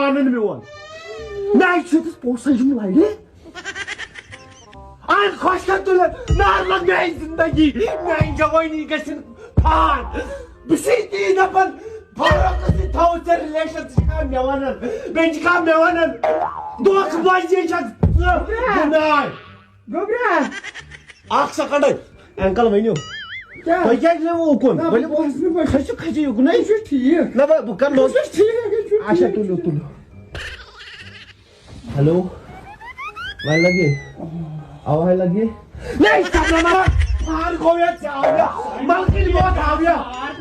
मानन मोन मैं पोसम लड़े आज खुश कर तुल ना मैं जिंदगी मैं जवानी गन फान बस नफर फर्क थो रिलेशन मे वन मे वन दोस बजे सेकंड अंकल वनो तुम उकुन खसु खसु युकुन ठीक ना बह कर अच्छा तुलो तुलो हेलो वह लगे आवाज लगे नहीं शबनम फान गोया मलकिन बहुत आविया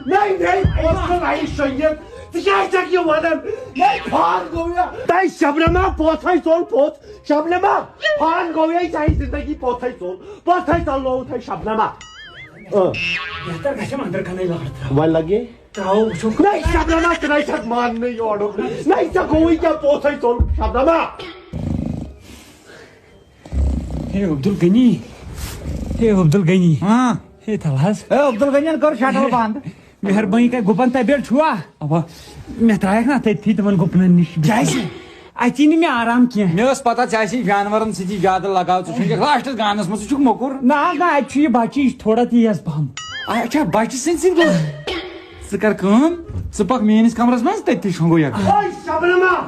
नहीं पोस्टर आई शयन तक ये वनन नहीं फान गोया तय शबनम पोथै सोल पोत शबनम फान गोया चाहे जिंदगी पोथै सोल लो थे शबनम बेहतर गशम अंदर का नहीं लगता वह लगे नहीं शबनम तेरा साथ मान नहीं ओडो नहीं तो कोई क्या पोथै सोल शबनम हे अब्दुल गनी हाँ हे थलास हे अब्दुल गनी कर शटल बंद मेहरबानी का गुपन तबेर छुआ अब मैं त्रायक ना थी तमन गुपन निश जायसे अति मे आराम किया मे पता चाहे जानवरन सी ज्यादा लगाव लास्ट गानस मज मोकुर ना अ बच्ची थोड़ा तेज पहम अच्छा बच्चे सह कर मेनिस कमरस मज तथि शंगो